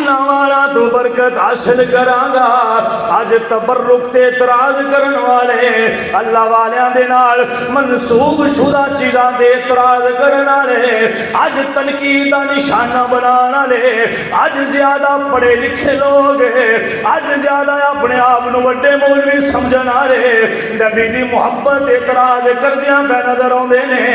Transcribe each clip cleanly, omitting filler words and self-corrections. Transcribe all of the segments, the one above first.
انہاں والا تو برکت حاصل کرانگا. اج تبرک تے اعتراض کرن والے اللہ والیاں دے نال منسوب شدہ چیزاں دے اعتراض کرن والے اج تنقید دا نشانہ بنان والے اج زیادہ پڑھے لکھے لوگ اج زیادہ اپنے آپ نو وڈے مولوی سمجھن والے نبی دی محبت اعتراض کردیاں پہ نظر آندے نے.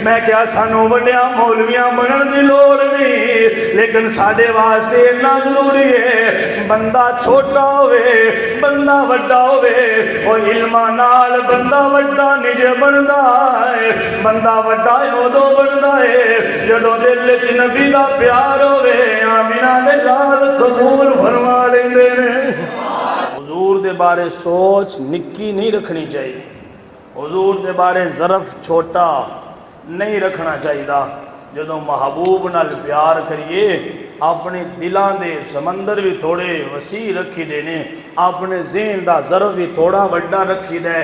میں کیا سانو وڈیاں مولویاں بنن دی لوڑ نہیں, لیکن ساڈے واسطے اتنا ضروری ہے بندہ چھوٹا ہوئے بندہ وڈا ہوئے او علماں نال بندہ وڈا نج بندا ہے. بندہ وڈا ادو بندا ہے جدوں دل وچ نبی دا پیار ہوئے. آمینہ دے لال قبول فرما لیندے نے. حضور دے بارے سوچ نکی نہیں رکھنی چاہیے, حضور دے بارے ظرف چھوٹا نہیں رکھنا چاہیے. جدوں محبوب نال پیار کریے اپنے دلان دے سمندر بھی تھوڑے وسیع رکھی دینے, اپنے ذہن دا ظرف بھی تھوڑا وڈا رکھی دے.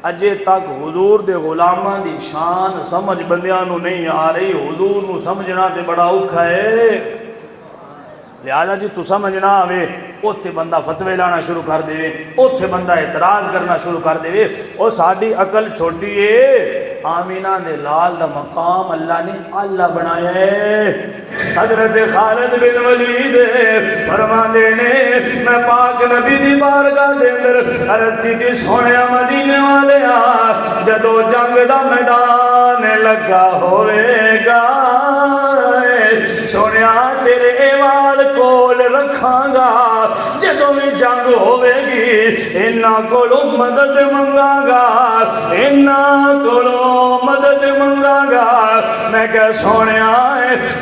اجے تک حضور دے غلاماں دی شان سمجھ بندیاں نو نہیں آ رہی. حضور نو سمجھنا تے بڑا اوکھا ہے. لہذا جی تو سمجھنا آوے اوتھے بندہ فتوے لانا شروع کر دے, اوتھے بندہ اعتراض کرنا شروع کر دے. او ساڈی عقل چھوٹی ہے. آمینہ دے لال دا مقام اللہ نے اللہ بنایا ہے. حضرت خالد بن ولید فرماندے نے میں پاک نبی دی بارگاہ دے اندر عرض کی تھی سونیا مدینے والے جدو جنگ دا میدان لگا ہوئے گا سونیا تیرے ایوال کول رکھاں گا جدو بھی جنگ ہوئے گی انہاں کولو مدد منگاں گا انہاں کولو مدد منگاں گا. میں کہ سونیا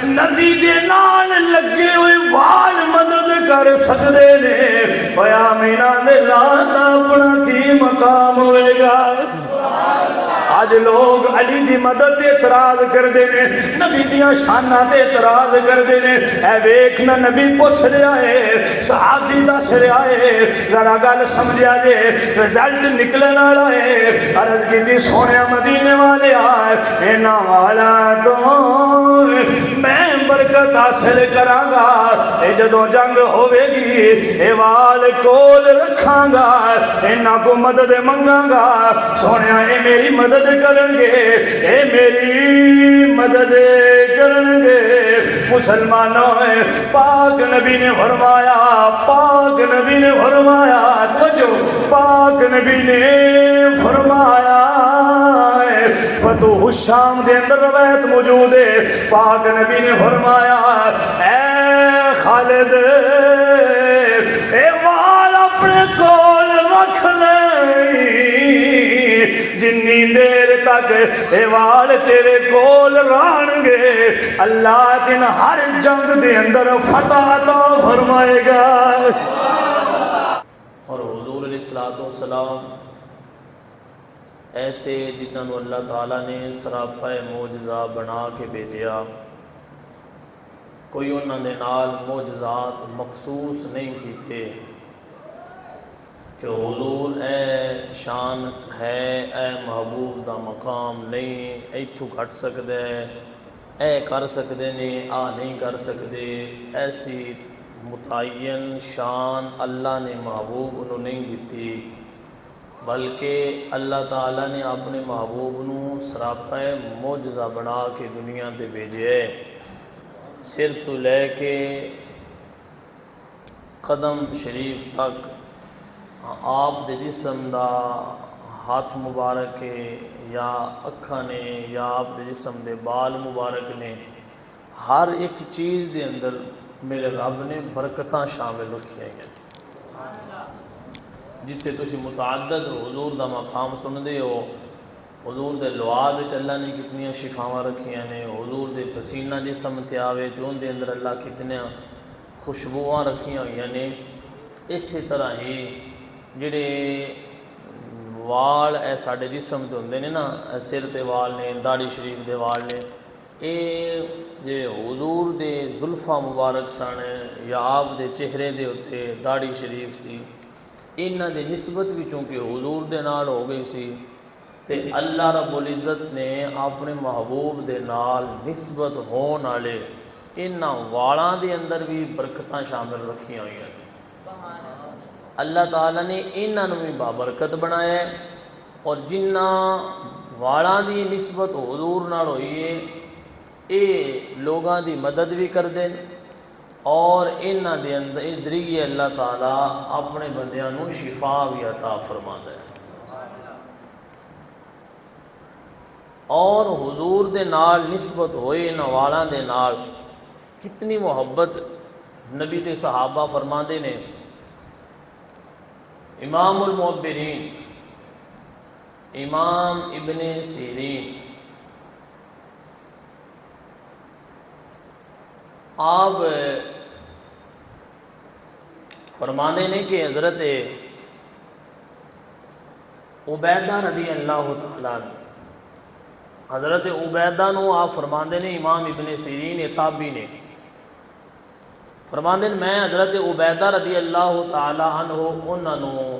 نبی دے نال لگے ہوئے وال مدد کر سکدے نے. ہویا آمینہ دے لال دا اپنا کی مقام ہوئے گا. آج لوگ علی دی مدد تے اعتراض کر دینے, نبی دیاں شانہ تے اعتراض کر دینے. اے ویکھنا نبی پوچھ رہا ہے, صحابی دس رہا ہے, ذرا گل سمجھا جے رزلٹ نکلن والا ہے. عرض کی تھی سونے مدینے والے آئے انہاں والا تو میں برکت حاصل کراں گا. اے جدوں جنگ ہوئے گی اے وال کول رکھاں گا انہاں کو مدد منگاں گا. سونیا اے میری مدد کرن گے اے میری مدد کرن گے. مسلمانوں پاک نبی نے فرمایا, پاک نبی نے فرمایا, توجہ پاک نبی نے فرمایا فتح الشام دے اندر روایت موجود ہے. پاک نبی نے فرمایا اے خالد اے وال اپنے کول رکھ لے جنی دیر تک اے وال تیرے کول رہن گے اللہ تین ہر جنگ دے اندر فتح عطا فرمائے گا. اور حضور علیہ السلام ایسے جنہوں اللہ تعالیٰ نے سراپا معجزہ بنا کے بھیجیا. کوئی انہوں نے نال معجزات مخصوص نہیں کیتے کہ حضور اے شان ہے اے محبوب دا مقام نہیں ایتھو گھٹ سکدے اے کر سکدے نے آ نہیں کر سکدے. ایسی متعین شان اللہ نے محبوب انہوں نہیں دیتی, بلکہ اللہ تعالیٰ نے اپنے محبوب نو سراپا معجزہ بنا کے دنیا تے بھیجے. سر تو لے کے قدم شریف تک آپ دے جسم دا ہاتھ مبارک ہے یا اکھاں نے یا آپ دے جسم دے بال مبارک نے, ہر ایک چیز دے اندر میرے رب نے برکتاں شامل رکھی ہیں. جتھے تسی متعدد حضور دا مقام سن دے ہو, حضور دے لعاب وچ اللہ نے کتنی شفاواں رکھیاں نے, حضور دے پسینہ جسم تے آوے تے ان دے اندر اللہ کتنے خوشبوواں رکھیاں ہوئیاں نے. اسی طرح ہی جڑے وال اے ساڈے جسم تے ہوندے نے نا, سر تے وال نے, داڑھی شریف دے وال نے, اے جے حضور دے زلفاں مبارک سن یا آپ دے چہرے دے اتے داڑھی شریف سی, انہاں دی نسبت بھی چونکہ حضور دے نال ہو گئی سی تے اللہ رب العزت نے اپنے محبوب دے نال نسبت ہون والے انہاں والاں دے اندر بھی برکتاں شامل رکھیاں ہوئی ہیں۔ اللہ تعالیٰ نے انہاں نوں بھی بابرکت بنایا ہے، اور جنہ والاں دی نسبت حضور نال ہوئی ہے اے لوگاں دی مدد بھی کر دیں، اور انہاں دے اندر اس ذریعے اللہ تعالیٰ اپنے بندیاں نوں شفا بھی عطا فرماندا ہے۔ اور حضور دے نال نسبت ہوئے انہاں والاں دے نال کتنی محبت نبی دے صحابہ فرماندے نے۔ امام المعبرین امام ابن سیرین آپ فرماندے نے کہ حضرت عبیدہ رضی اللہ تعالیٰ عنہ، حضرت عبیدہ نو آپ فرماندے نے، امام ابن سیرین تابعی نے فرماندے نے میں حضرت عبیدہ رضی اللہ تعالیٰ عنہ انہاں نو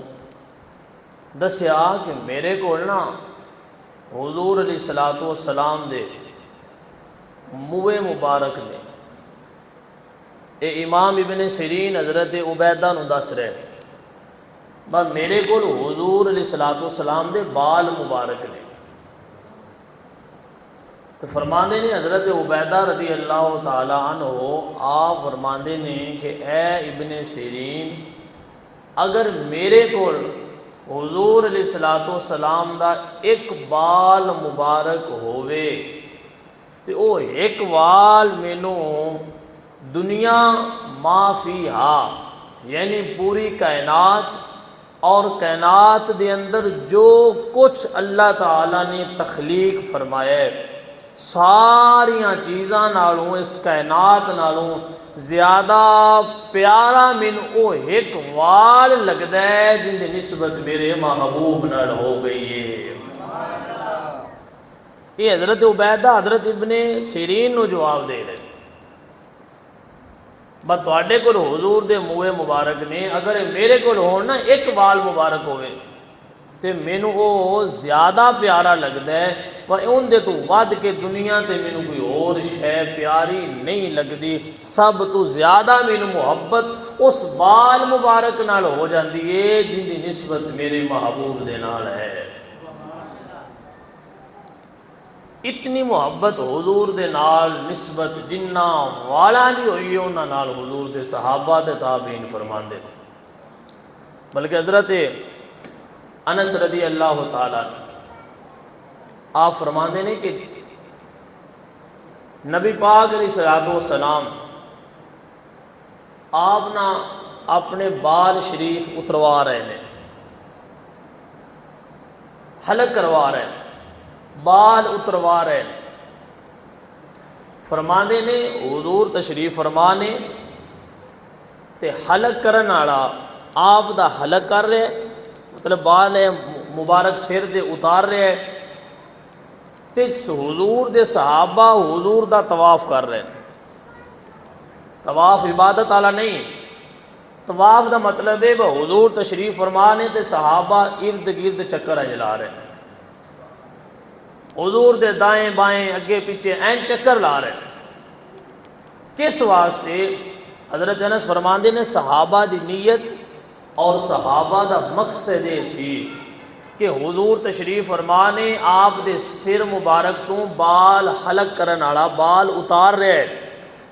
دسیا کہ میرے کول نا حضور علیہ الصلوۃ والسلام دے منہ مبارک نے۔ اے امام ابن سیرین حضرت عبیدہ نو دس رہے بس میرے کول حضور علیہ الصلوۃ والسلام دے بال مبارک نے۔ تو فرماندے نے حضرت عبیدہ رضی اللہ تعالیٰ عنہ آپ فرماندے نے کہ اے ابن سیرین، اگر میرے کول حضور علیہ الصلوۃ والسلام دا ایک بال مبارک ہووے تو وہ ایک وال مینوں دنیا ما فیہا، یعنی پوری کائنات اور کائنات دے اندر جو کچھ اللہ تعالیٰ نے تخلیق فرمایا ہے ساریاں چیزاں نالوں اس کائنات نالوں زیادہ پیارا مینوں او ایک وال لگدا ہے جن دی نسبت میرے محبوب نال ہو گئی ہے۔ یہ حضرت عبیدہ حضرت ابن سیرین نو جواب دے رہے بس تواڈے کول حضور دے منہ مبارک نے، اگر میرے کول ہون نا ایک وال مبارک ہوئے تے مینوں او زیادہ پیارا لگدا ہے، وہ اون دے تو ود کے دنیا تے مینوں کوئی اور شے پیاری نہیں لگدی۔ سب تو زیادہ مینوں محبت اس بال مبارک نال ہو جاندی ہے جن دی نسبت میرے محبوب دے نال ہے۔ اتنی محبت حضور دے نال نسبت جنہ والاں دی ہوئی ہے انہاں نال حضور دے صحابہ تے تابعین فرماندے، بلکہ حضرت انس رضی اللہ تعالیٰ عنہ آپ فرماندے نے کہ نبی پاک علیہ الصلوۃ والسلام آپ نہ اپنے بال شریف اتروا رہے ہیں، حلق کروا رہے ہیں، بال اتروا رہے ہیں۔ فرماندے نے حضور تشریف فرمانے تے حلق کرن والا آپ دا حلق کر رہے، مطلب بال مبارک سر دے اتار رہے ہیں تے حضور دے صحابہ حضور دا طواف کر رہے ہیں۔ طواف عبادت والا نہیں، طواف دا مطلب ہے وہ حضور تشریف فرمانے تے صحابہ ارد گرد چکر جلا رہے ہیں، حضور دے دائیں بائیں اگے پیچھے این چکر لا رہے ہیں۔ کس واسطے؟ حضرت انس فرماندے نے صحابہ دی نیت اور صحابہ دا مقصد یہ سی کہ حضور تشریف فرمانے آپ دے سر مبارک تو بال حلق کرن والا بال اتار رہے ہیں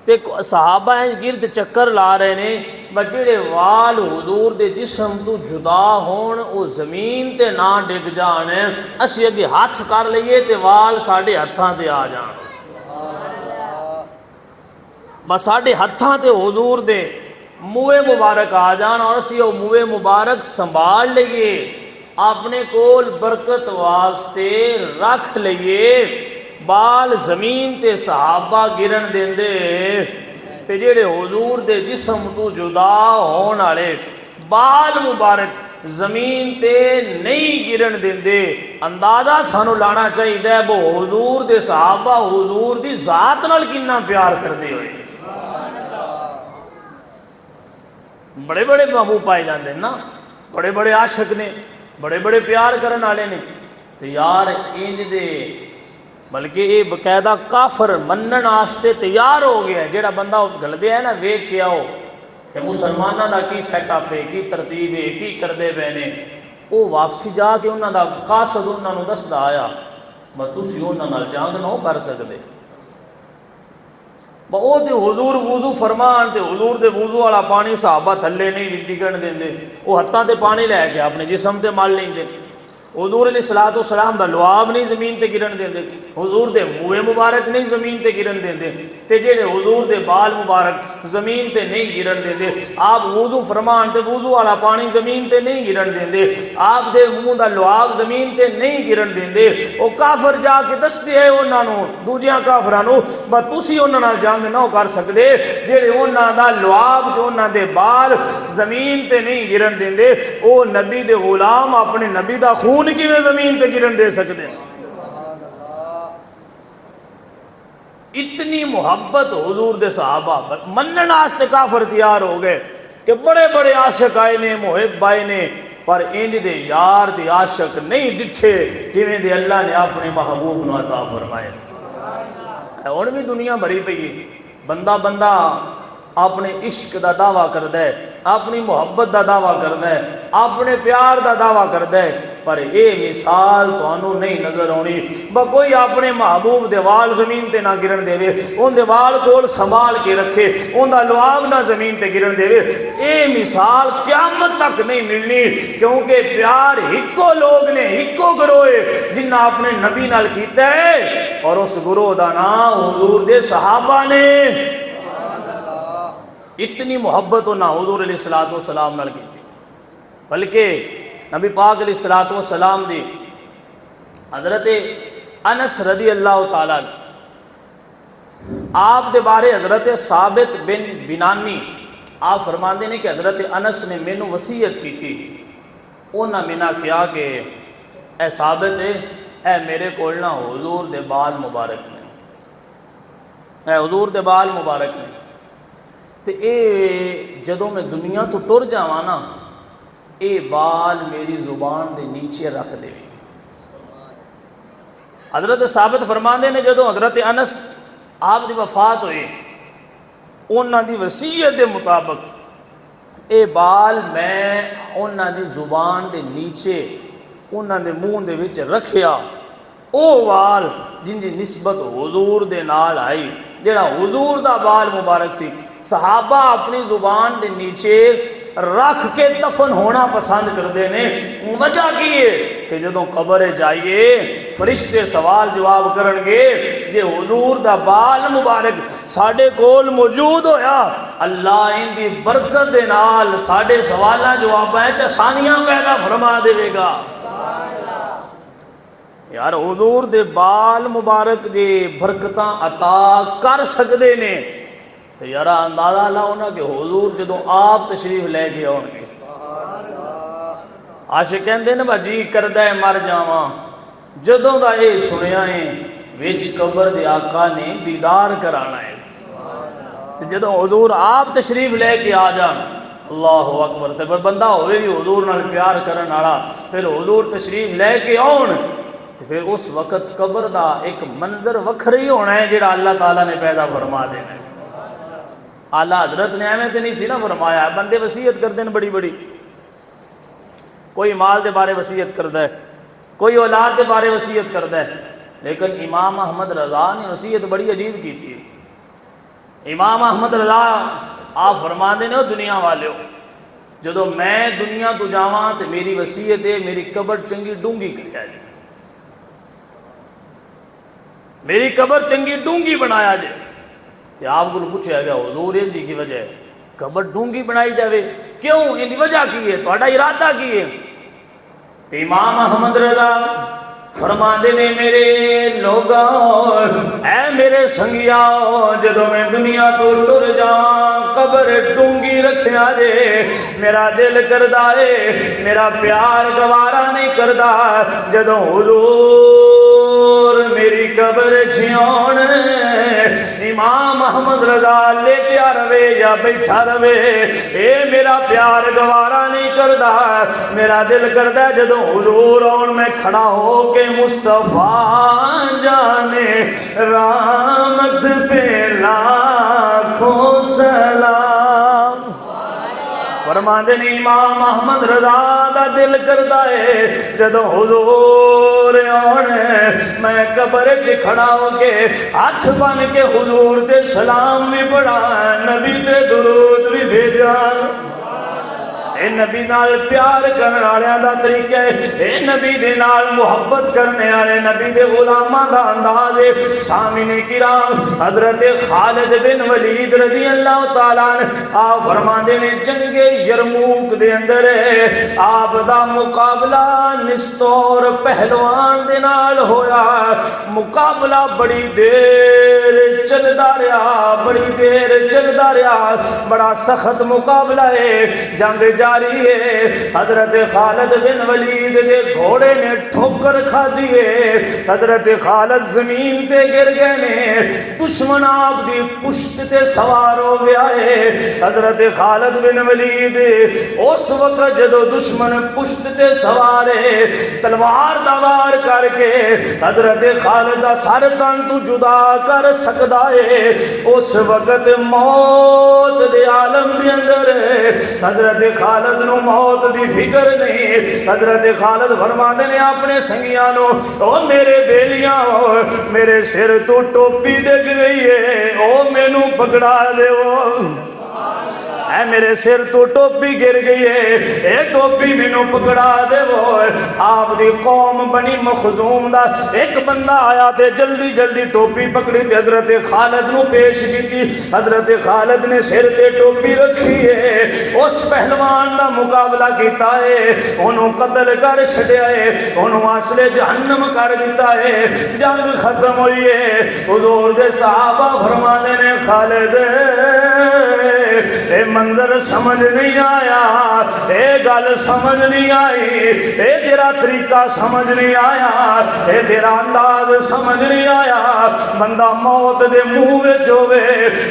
تے صحابہ گرد چکر لا رہے ہیں بس جڑے وال حضور دے جسم تو جدا ہون او زمین تے نہ ڈگ جان، اسی اگے ہاتھ کر لئیے تے وال ساڈے ہتھاں تے آ جان، بس ساڈے ہتھاں تے حضور دے منہ مبارک آ جان اور اسی او منہ مبارک سنبھال لئیے، اپنے کول برکت واسطے رکھ لئیے۔ بال زمین تے صحابہ گرن دیندے تے جڑے حضور دے جسم تو جدا ہون والے بال مبارک زمین تے نہیں گرن دیندے۔ اندازہ سانو لانا چاہیے وہ حضور دے صحابہ حضور دی ذات نال کنا پیار کردے ہوئے، بڑے بڑے محبوب پائے جاندے نا، بڑے بڑے عاشق نے، بڑے بڑے پیار کرن والے نے، تو یار انج دے بلکہ یہ باقاعدہ کافر منن واسطے تیار ہو گیا ہے۔ جڑا بندہ گلدے ہے نا ویکھ کے آؤ کہ مسلمانوں دا کی سیٹ اپ ہے، کی ترتیب ہے، کی کردے پے نے، وہ واپسی جا کے انہوں دا قاصد انہوں نے دسدا آیا تسی انہاں نال جنگ نہ کر سکدے۔ وہ تے حضور وضو فرمان تے حضور دے وضو والا پانی صحابہ تھلے نہیں ڈگن دیندے، وہ ہتھاں تے پانی لے کے اپنے جسم تے مل لیندے۔ حضور علیہ الصلوۃ والسلام دا لعاب نہیں زمین تے گرن دیندے، حضور دے منہ مبارک نہیں زمین تے گرن دیندے، تے جڑے حضور دے بال مبارک زمین تے نہیں گرن دیندے۔ آپ وضو فرمان تے وضو والا پانی زمین تے نہیں گرن دیندے، آپ دے منہ دا لعاب زمین تے نہیں گرن دیندے۔ او کافر جا کے دستے ہے انہاں نو، دوجیاں کافراں نو، تسی انہاں نال جنگ نہ کر سکدے جڑے انہاں دا لعاب تے انہاں دے بال زمین تے نہیں گرن دیندے۔ او نبی دے غلام اپنے نبی دا خون کیویں زمین تے گرن دے سکدے؟ اتنی محبت حضور دے صحابہ منن واسطے کافر تیار ہو گئے کہ بڑے بڑے عاشق آئے نے، محب آئے نے، پر انج دے یار دے عاشق نہیں ڈٹھے جویں دے اللہ نے اپنے محبوب نو عطا فرمائے۔ ہن بھی دنیا بھری پئی ہے، بندہ بندہ اپنے عشق دا دعویٰ کردا ہے، اپنی محبت دا دعویٰ کردا ہے، اپنے پیار دا دعویٰ کردا ہے، پر اے مثال تانوں نہیں نظر آنی۔ کوئی اپنے محبوب دے وال زمین تے نہ گرن دے، ان دے وال کول سنبھال کے رکھے، ان دا لعاب نہ زمین تے گرن دے، اے مثال قیامت تک نہیں ملنی، کیونکہ پیار ہکو لوگ نے، ہکو گروہ جنہ اپنے نبی نال کیتا ہے، اور اس گروہ دا نام حضور دے صحابہ نے۔ اتنی محبت انہاں حضور علیہ الصلوۃ والسلام نال کیتی، بلکہ نبی پاک علیہ الصلوۃ والسلام دی حضرت انس رضی اللہ تعالیٰ آپ دے بارے حضرت ثابت بن بنانی آپ فرماندے نے کہ حضرت انس نے مینوں وصیت کی تھی، انہاں منا کیا کہ اے ثابت اے میرے کول نہ حضور دے بال مبارک نے، اے حضور دے بال مبارک نے، تے اے جدوں میں دنیا تو ٹر جاواں نا اے بال میری زبان دے نیچے رکھ دے۔ حضرت ثابت فرماندے نے جدوں حضرت انس آپ دی وفات ہوئی، انہاں دی وصیت دے مطابق اے بال میں انہاں دی زبان دے نیچے انہاں دے منہ دے وچ رکھیا، او وال جن دی نسبت حضور دے نال آئی، جڑا حضور دا بال مبارک سی، صحابہ اپنی زبان دے نیچے رکھ کے دفن ہونا پسند کردے نے۔ وجہ کی ہے کہ جدوں قبر جائیے فرشتے سوال جواب کرن گے، جے حضور دا بال مبارک ساڈے کول موجود ہویا، اللہ ان دی برکت دے نال ساڈے سوالاں جواباں وچ آسانیاں پیدا فرما دے گا۔ یار حضور دے بال مبارک دے برکتاں عطا کر سکدے نے، تو یار اندازہ لاؤ نا کہ حضور جدوں آپ تشریف لے کے آؤ گے، عاشق کہندے نے جی کردا ہے مر جاواں، جدوں دا اے سنیا ہے وچ قبر دے آقا نے دیدار کرانا ہے، تو جدوں حضور آپ تشریف لے کے آ جان، اللہ اکبر، تے بندہ ہوئے بھی حضور نال پیار کرن والا، پھر حضور تشریف لے کے آؤن، تو پھر اس وقت قبر دا ایک منظر وکھری ہونا ہے جڑا اللہ تعالیٰ نے پیدا فرما دینا ہے۔ اعلیٰ حضرت نے ایویں تے نہیں سی نا فرمایا، بندے وصیت کرتے ہیں بڑی بڑی، کوئی مال دے بارے وصیت کردا ہے، کوئی اولاد دے بارے وصیت کردا ہے، لیکن امام احمد رضا نے وصیت بڑی عجیب کی تھی۔ امام احمد رضا آپ فرماندے نے، دنیا والےو جدو میں دنیا تو جاواں تے میری وصیت ہے میری قبر چنگی ڈونگی کریا جائے، میری قبر چنگی ڈونگی بنایا جائے۔ تے آپ کو پوچھا گیا حضور ان دی کی وجہ ہے قبر ڈونگی بنائی جاوے کیوں، ان دی وجہ کی ہے، تہاڈا ارادہ کی ہے؟ تے امام احمد رضا فرماندے نے، میرے لوگاں اے میرے سنگیاں، جدو میں دنیا تو ٹر جاواں قبر ڈونگی رکھیا جے، میرا دل کردا ہے، میرا پیار گوارا نہیں کردا جدو حضور میری قبر جیون امام احمد رضا لیٹیا رہے یا بیٹھا رہے اے میرا پیار گوارا نہیں کردا میرا دل کردا جدو حضور آن میں کھڑا ہو کے مصطفیٰ جانے رحمت پہ لاکھوں سلام فرماندے نے امام احمد رضا دا دل کردا ہے جدو حضور آنے میں قبر چ کھڑا ہو کے ہاتھ بن کے حضور تے سلام بھی پڑھا نبی تے درود بھی بھیجا اے نبی نال پیار کرنے والوں دا طریقہ ہے اے نبی دے نال محبت کرنے والے نبی دے غلاماں دا انداز ہے سامعین کرام حضرت خالد بن ولید رضی اللہ تعالیٰ عنہ آپ فرماندے نے جنگ یرموک دے اندر آپ دا مقابلہ نستور پہلوان دے نال ہویا مقابلہ بڑی دیر چلدا رہا بڑی دیر چلدا رہا بڑا سخت مقابلہ ہے جنگ جاری ہے حضرت خالد بن ولید دے گھوڑے نے ٹھوکر کھا دیے حضرت خالد زمین تے گر گئے نے دشمن آپ دی پشت تے سوار ہو گیا ہے حضرت خالد بن ولید اس وقت جدو دشمن پشت تے سوار ہے تلوار دا وار کر کے حضرت خالد دا سر تن تو جدا کر سکدا ہے اس وقت موت دے عالم دے اندر حضرت خالد نو موت دی فکر نہیں حضرت خالد فرماندے نے اپنے سنگیاں نو او میرے بیلیاں میرے سر تو ٹوپی ڈگ گئی ہے او مینو پکڑا دے اے میرے سر تو ٹوپی گر گئی ہے اے ٹوپی مینوں پکڑا دے وہ آپ دی قوم بنی مخزوم دا ایک بندہ آیا تے جلدی جلدی ٹوپی پکڑی تے حضرت خالد نو پیش کی حضرت خالد نے سر تے ٹوپی رکھی ہے اس پہلوان دا مقابلہ کیتا ہے انہوں قتل کر چھڈیا ہے انہوں اصل جہنم کر دیتا ہے جنگ ختم ہوئی ہے حضور دے صحابہ فرمانے نے خالد اے منظر سمجھ نہیں آیا اے گل سمجھ نہیں آئی اے تیرا طریقہ سمجھ نہیں آیا اے تیرا انداز سمجھ نہیں آیا بندہ موت دے منہ وچ ہوے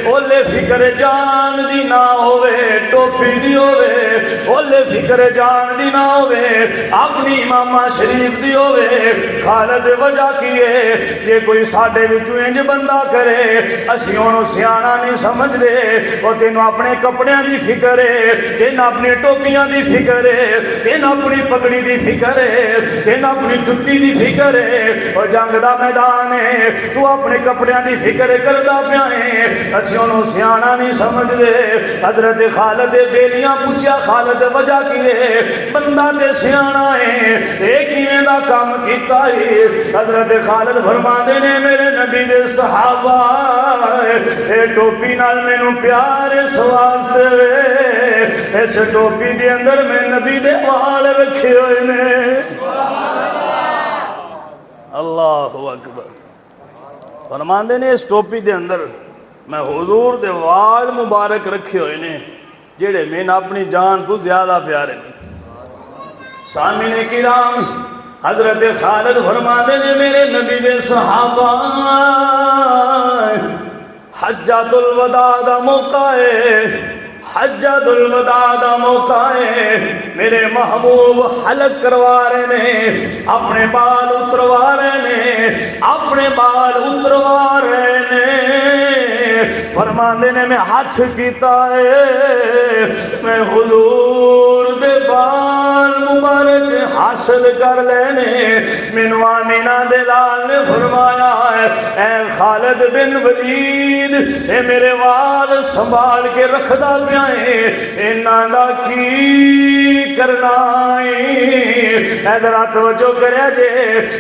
اولے فکر جان دی نہ ہوے ٹوپی دی ہوے اولے فکر جان دی نہ ہوے اپنی امامہ شریف دی ہوے خالد وجہ کیے جے کوئی ساڈے وچوں انج بندہ کرے اسی اونوں سیاںا نہیں سمجھ دے او تینوں اپنے کپڑیاں دی فکر ہے تینوں اپنی ٹوپیاں دی فکر ہے تینوں اپنی پگڑی دی فکر ہے تینوں اپنی جُتی دی فکر ہے اور جنگ دا میدان ہے تو اپنے کپڑیاں دی فکر کردا پیا ہے اسی اونوں سیاںا نہیں سمجھ دے حضرت خالد بیلیاں پوچھیا خالد وجہ کی ہے بندہ تے سیاںا ہے اے کیویں دا کام کیتا ہے حضرت خالد فرماندے نے میرے نبی دے صحابہ اے ٹوپی نال مینوں پیار اس واسطے اس ٹوپی دے اندر میں نبی دے وال رکھے ہوئے نے اللہ اکبر فرماندے نے اس ٹوپی دے اندر میں حضور دے وال مبارک رکھے ہوئے نے جڑے میں اپنی جان تو زیادہ پیارے نے سامعین کرام حضرت خالد فرماندے نے میرے نبی دے صحابہ حجۃ الوداع دا موقع ہے حجۃ الوداع دا موقع ہے میرے محبوب حلق کروا رہے نے اپنے بال اتروا رہے نے اپنے بال اتروا رہے نے فرماندے نے میں ہاتھ کیتا ہے میں حضور دے بال مبارک حاصل کر لینے مینوں آمینہ دے لال نے فرمایا ہے اے خالد بن ولید اے میرے وال سنبھال کے رکھدا پیا ہے انہاں دا کی کرنا ہے اے ذرا توجہ کرے جے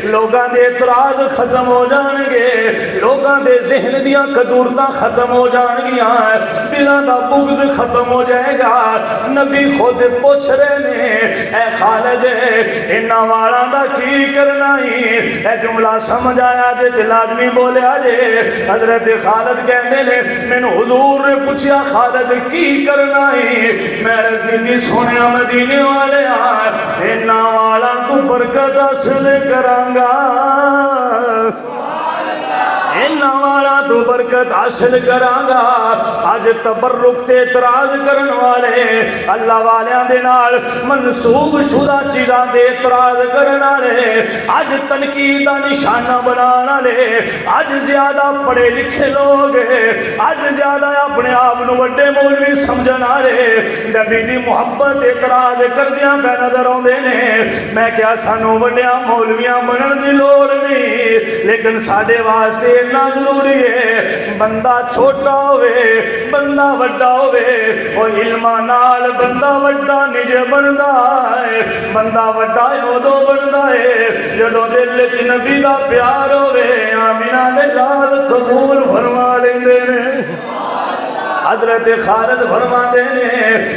لوگاں دے اعتراض ختم ہو جان گے لوگاں دے ذہن دیاں قدورتاں ختم ہو جان گیاں دلاں دا بغض ختم ہو جائے گا نبی خود پوچھ رہے نے اے خالد انہاں والاں دا کی کرنا ہے اے جملہ سمجھ آیا جے دل آدمی بولیا جے حضرت خالد کہندے نے مینوں حضور نے پوچھیا خالد کی کرنا ہے میں عرض کی سونے مدینے والے انہاں والاں تو برکت حاصل کراں گا انہاں والا تو برکت حاصل کرانگا اج تبرک تے اعتراض کرن والے اللہ والیاں دے نال منسوب شدہ چیزاں دے اعتراض کرن والے اج تنقید دا نشانہ بنان والے اج زیادہ پڑھے لکھے لوگ اج زیادہ اپنے آپ نو وڈے مولوی سمجھن والے نبی دی محبت اعتراض کردیاں پہ نظر آندے نے میں کیا سانو وڈیاں مولویاں بنن دی لوڑ نہیں لیکن ساڈے واسطے اتنا ضروری ہے بندہ چھوٹا ہوئے بندہ وڈا ہوئے او علم نال بندہ وڈا نج بندا ہے بندہ وڈا ادو بندا ہے جدوں دل وچ نبی دا پیار ہوئے آمینہ دے لال قبول فرما لیندے نے حضرت خالد فرما دینے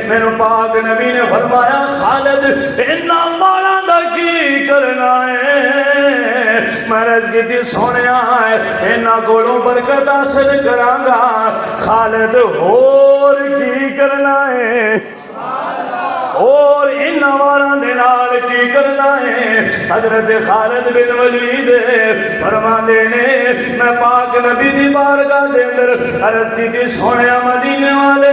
میرے پاک نبی نے فرمایا خالد انہاں والا دا کی کرنا ہے مرض کی تھی سونے آئے انہاں کولوں برکت حاصل کرانگا خالد اور کی کرنا ہے اور انہاں والا دینار کی کرنا ہے حضرت خالد بن ولید فرما دینے میں پاک نبی دی بارگاہ دے اندر عرض کی تھی سونیا مدینے والے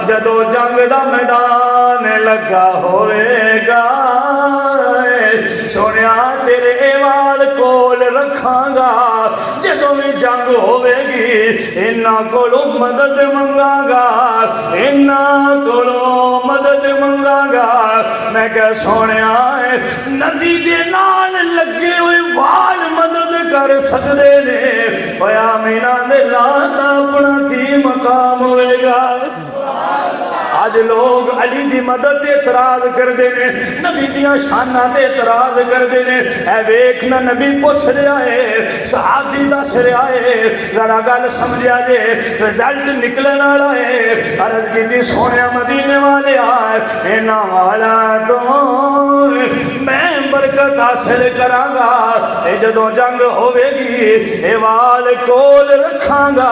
جدو جنگ دا میدان لگا ہوئے گا سونیا تیرے ایوال کول رکھاں گا جدو بھی جنگ ہوئے گی انہاں کولو مدد منگا گا انہاں کولو مدد منگا گا میں کہ سونے آئے نبی دے نال لگے ہوئے وال مدد کر سکتے نے ویا مینا دے لانا اپنا کی مقام ہوئے گا آج لوگ علی دی مدد تے اعتراض کر دینے نبی دیاں شانہ تے اعتراض کر دینے اے ویکھنا نبی پوچھ رہا ہے صحابی دس رہا ہے ذرا گل سمجھا جے رزلٹ نکلنا رہا ہے عرض کی تھی سونے مدینے والے آئے انہاں والا تو میں برکت حاصل کرانگا اے جدوں جنگ ہوئے گی اے وال کول رکھاں گا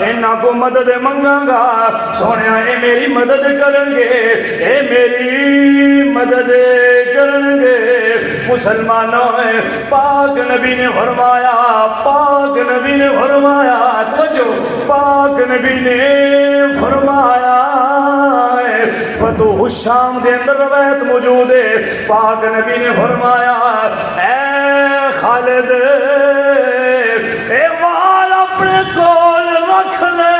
انہاں کو مدد منگاں گا سونے اے میری مدد کرنگے اے میری مدد کرنگے مسلمانوں پاک نبی نے فرمایا پاک نبی نے فرمایا توجہ پاک نبی نے فرمایا فتح الشام دے اندر روایت موجود ہے پاک نبی نے فرمایا اے خالد اے وال اپنے کول رکھ لے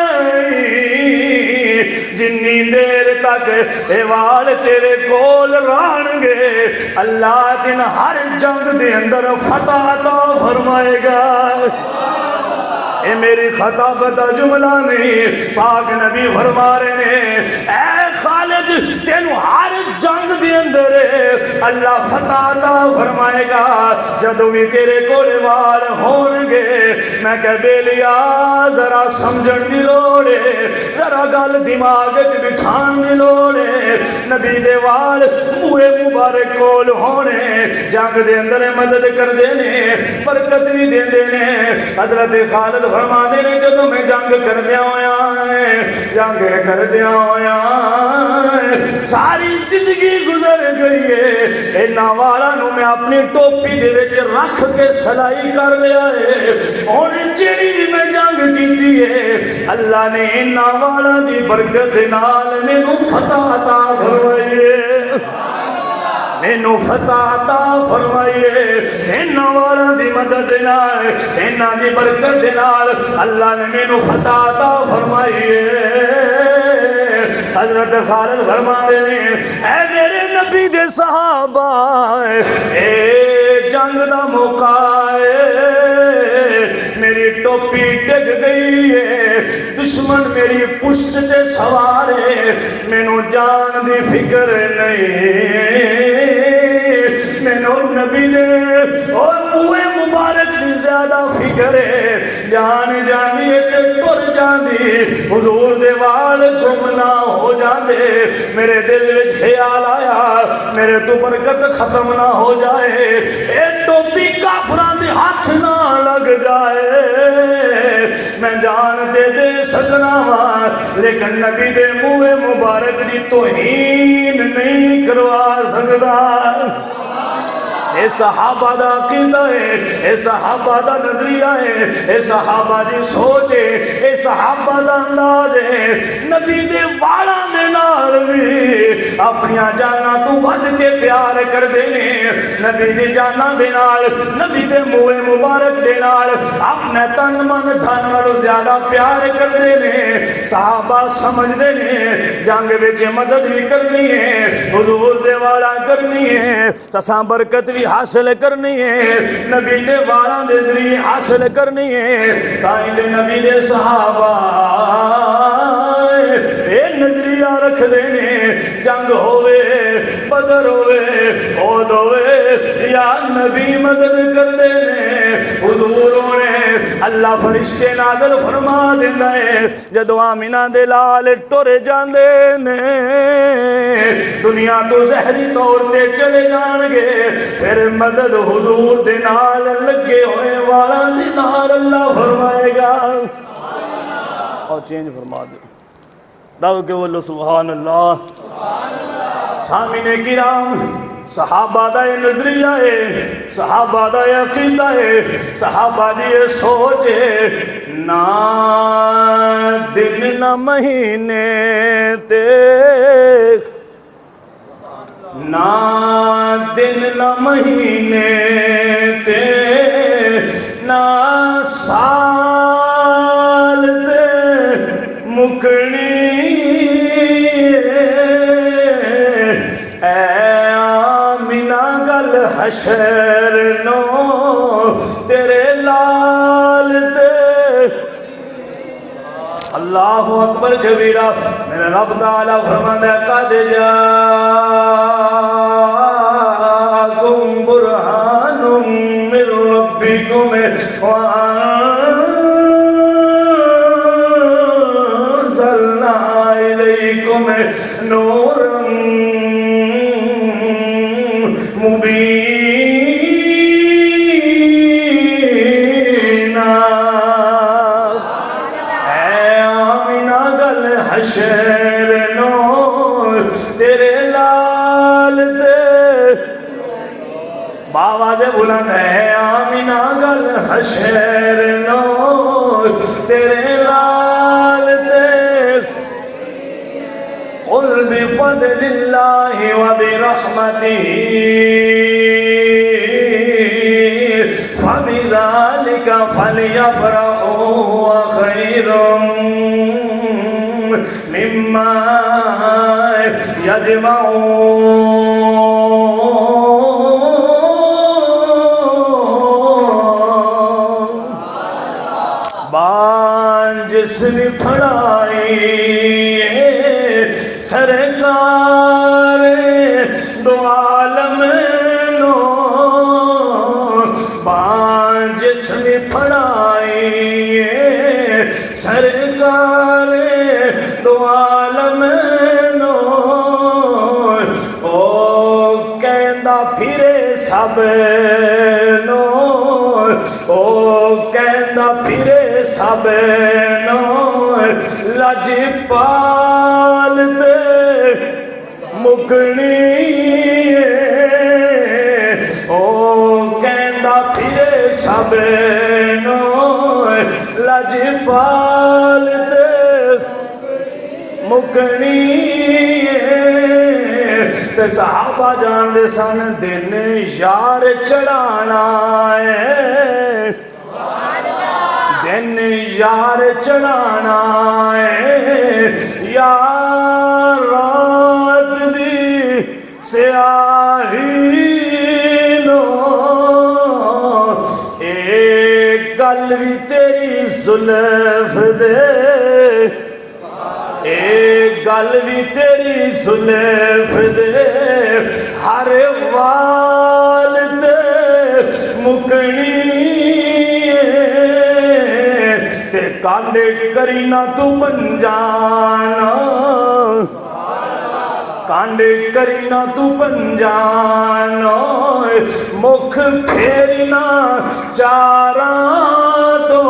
جنی دیر تک اے وال تیرے کول رانگے اللہ دن ہر جنگ دے اندر فتح عطا فرمائے گا اے میری خطاب دا جملہ نہیں پاک نبی فرما رہے ہیں اے خالد تینو ہر جنگ دے اندر اللہ فتح عطا فرمائے گا جدو بھی تیرے کولے وال ہونگے میں کہ بے لیا ذرا سمجھن دی لوڑے ذرا گل دماغ چ بٹھان دی لوڑے نبی دے وال موئے مبارک کول ہونے جنگ دے اندر مدد کر دینے برکت بھی دے دینے حضرت خالد فرما دینے جدو میں جنگ کر دیا ہویا ہے جنگ کر دیا ہویا ہے ساری زندگی گزر گئی ہے انہاں والا نو میں اپنی ٹوپی دے وچ رکھ کے سلائی کر لیا ہے اور جیڑی بھی میں جنگ کیتی ہے اللہ نے انہاں والا دی برکت نال مینوں فتح عطا فرمائی ہے مینوں فتح عطا فرمائیے انہاں والا دی مدد نال انہاں دی برکت نال اللہ نے مینوں فتح عطا فرمائیے حضرت خالد فرما دینے اے میرے نبی دے صحابہ اے جنگ دا موقع ہے میری ٹوپی ڈگ گئی ہے دشمن میری پشت تے سوار ہے مینوں جان دی فکر نہیں مینوں نبی دے اور منہ مبارک دی زیادہ فکر ہے جان جانی تے ٹر جاندی حضور دے وال گم نہ ہو جاندے میرے دل وچ خیال آیا میرے تو برکت ختم نہ ہو جائے اے ٹوپی کافراں دے ہاتھ نہ لگ جائے میں جان تے دے سکنا وا لیکن نبی دے منہ مبارک دی توہین نہیں کروا سکدا اے صحابہ دا عقیدہ ہے، اے صحابہ دا نظریہ ہے، اے صحابہ دی سوچ ہے، اے صحابہ دا انداز ہے۔ نبی دے والاں دے نال بھی اپنیاں جاناں تو ود کے پیار کر دینے، نبی دی جاناں دے نال، نبی دے منہ مبارک دے نال اپنے تن من دھن نالوں زیادہ پیار کر دینے۔ صحابہ سمجھ دینے جنگ وچ مدد بھی کرنی ہے، حضور دے والا کرنی ہے، تساں برکت بھی حاصل کرنی ہے، نبی دے والا دے ذریعے حاصل کرنی ہے۔ تائیں دے نبی دے صحابہ اے نظریہ رکھ دینے، جنگ ہوئے، بدر ہوئے، احد ہوئے، یا نبی مدد کر دینے۔ حضوروں نے اللہ فرشتے نازل فرما دینا ہے، جدو آمینہ دے لال ٹر جاندے نے دنیا تو زہری طور تے چلے جان گے، پھر مدد حضور دے نال لگے ہوئے والا دے نال اللہ فرمائے گا۔ اور چینج فرما دے دعو کہ وہ سبحان اللہ۔ سامعین کرام، صحابہ دا یہ نظریہ ہے، صحابہ دا یہ عقیدہ ہے، صحابہ دی یہ سوچ ہے، نہ دن نہ مہینے تے، نہ دن نہ مہینے تے، نہ سال تے مکنی حشر نو تیرے لال تے۔ اللہ اکبر کبیرہ۔ میرے رب تعالیٰ فرماتا ہے قد جاءکم برہان من ربکم وانزلنا الیکم نورا مبینہ۔ اے آمینہ گل حشر نو تیرے لال تے، باواز بلند ہے آمینہ گل حشر نو تیرے لال تے۔ قل بفضل اللہ وبرحمتہ فبذلك فلیفرحوا هو خیر مما یجمعون۔ بان جس نے پڑھائی سرکار دو عالم نو، بان جس نے پڑھائی سرکار دو عالم نو، او کہندا پھرے سب نو، او کہندا پھرے سب نو، لجپال تے مکنی او کہندا پھرے سب نو، لجپال تے مکنی۔ تے صحابہ جان دے سن دن یار چڑھانا ہے، دن یار چڑھانا ہے، یا رات دی سیاہی نو، ایک گل بھی تیری زلف دے، ایک گل بھی تیری زلف دے، ہر وال تے مکنی تے کانڈے کرینا تو پنجانا، کانڈے کرینا تو پنجانا، مکھ پھیرنا چاراں تو،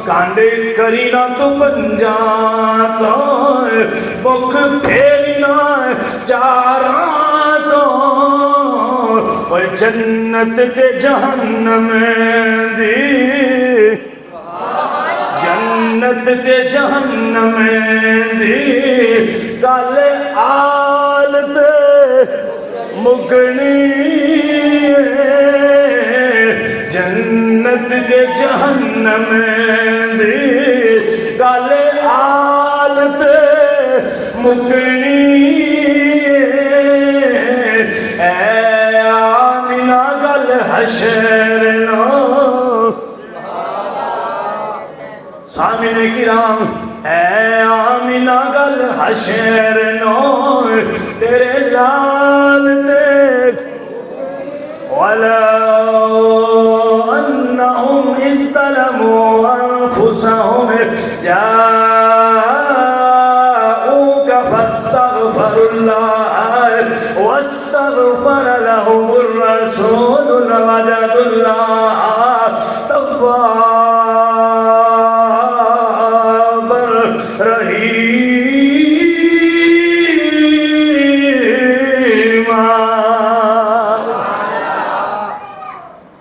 کانڈے کرینا تو پنجاں تو، مکھ پھیرنا چاراں تو، اوے جنت تے جہنم دی جنت تے جہنم دی گل آل تے مکنی جنت تے جہنم دی گل آل تے مکنی اے آمینہ گل حشر نو سامنے کرام اے آمینہ گل حشر نو تیرے لال دیکھ وَلَوْ أَنَّهُمْ إِذْ ظَلَمُوا أَنفُسَهُمْ جَاءُوكَ فَاسْتَغْفَرُوا اللَّهَ وَاسْتَغْفَرَ لَهُمُ الرَّسُولُ لَوَجَدُوا اللَّهَ تَوَّابًا رَحِيمًا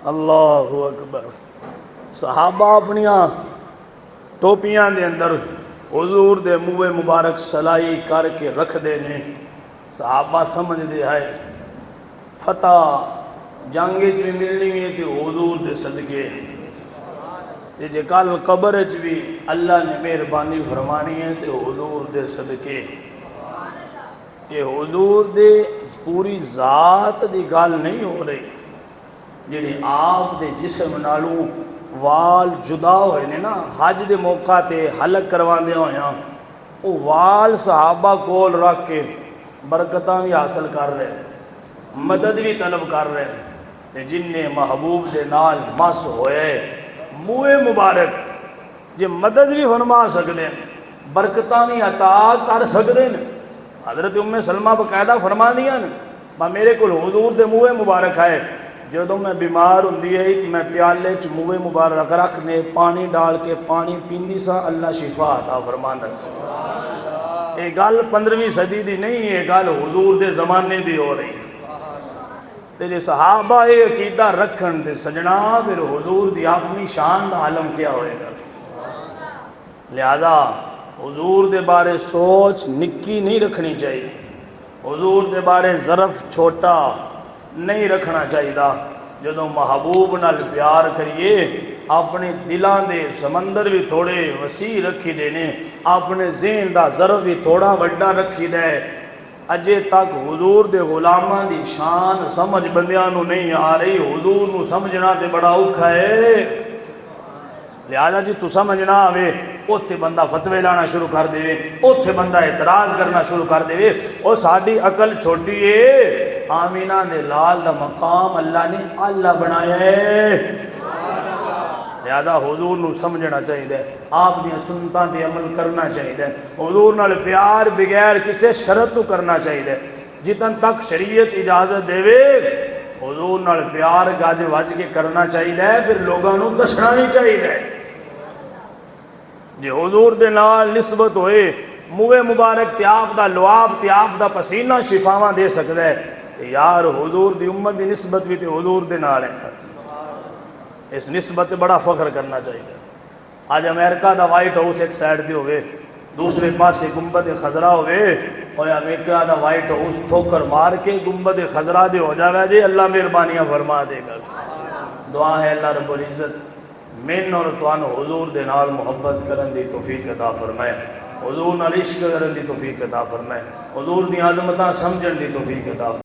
اللہ اکبر صحابہ اپنیاں ٹوپیاں دے اندر حضور دے منہ مبارک سلائی کر کے رکھ دے نے صحابہ سمجھ دے ہے فتح جنگی بھی ملنی ہے تے حضور دے صدقے تے جے کل قبر بھی اللہ نے مہربانی فرمانی ہے تے حضور دے صدقے یہ حضور دے پوری ذات دی گل نہیں ہو رہی جڑے آپ دے جسم نالوں وال جدا ہوئے نے نا حج دے موقع تے حلق کرواندے ہویاں وہ وال صحابہ کول رکھ کے برکتاں بھی حاصل کر رہے ہیں مدد بھی طلب کر رہے ہیں تے جن نے محبوب دے نال مس ہوئے منہ مبارک جے مدد بھی فرما سکتے ہیں برکتاں بھی عطا کر سکتے ہیں حضرت ام سلمہ باقاعدہ فرما دیا نا میرے کو حضور دے منہ مبارک ہے جدوں میں بیمار ہوندی ہے تو میں پیالے چ منہ مبارک رکھ نے پانی ڈال کے پانی پیندی سا اللہ شفا عطا فرماندا سی یہ گل 15ویں صدی دی نہیں ہے گل حضور دے زمانے دی ہو رہی تے جے صحابہ یہ عقیدہ رکھن تے سجنا پھر حضور دی اپنی شان دا عالم کیا ہوئے گا لہذا حضور دے بارے سوچ نکی نہیں رکھنی چاہیے حضور دے بارے ظرف چھوٹا نہیں رکھنا چاہیے جدوں محبوب نال پیار کریے اپنے دلاں دے سمندر بھی تھوڑے وسیع رکھی دینے اپنے ذہن دا ظرف بھی تھوڑا بڑا رکھی دے اجے تک حضور دے غلاماں دی شان سمجھ بندیاں نو نہیں آ رہی حضور نو سمجھنا تے بڑا اوکھا ہے لہذا جی تو سمجھنا آوے اوتھے بندہ فتوے لانا شروع کر دے اوتھے بندہ اعتراض کرنا شروع کر دے او ساڈی عقل چھوٹی ہے آمینہ دے لال دا مقام اللہ نے اللہ بنایا ہے لہذا حضور نو سمجھنا چاہیے آپ دیاں سنتاں تے عمل کرنا چاہیے حضور نال پیار بغیر کسے شرط تو کرنا چاہیے جتن تک شریعت اجازت دے حضور نال پیار گج وج کے کرنا چاہیے پھر لوگاں نو دسنا نہیں چاہیے جے حضور دے نال نسبت ہوئے منہ مبارک تے آپ دا لعاب تے آپ دا پسینہ شفاواں دے سکدا ہے تے یار حضور دی امت دی نسبت بھی تے حضور دے نال ہے اس نسبت بڑا فخر کرنا چاہیے آج امریکہ دا وائٹ ہاؤس ایک سائڈ دے ہوئے دوسرے پاسے گنبد خضرا ہوئے اور امریکہ دا وائٹ ہاؤس ٹھوکر مار کے گنبد خضرا دے ہو جاوے جے اللہ مہربانیاں فرما دے گا دعا ہے اللہ رب العزت من اور توانو حضور دے نال محبت کرن دی توفیق عطا فرمائے حضور نال عشق کرن دی توفیق عطا فرمائے حضور دی عظمتاں سمجھن دی توفیق عطا فرمائے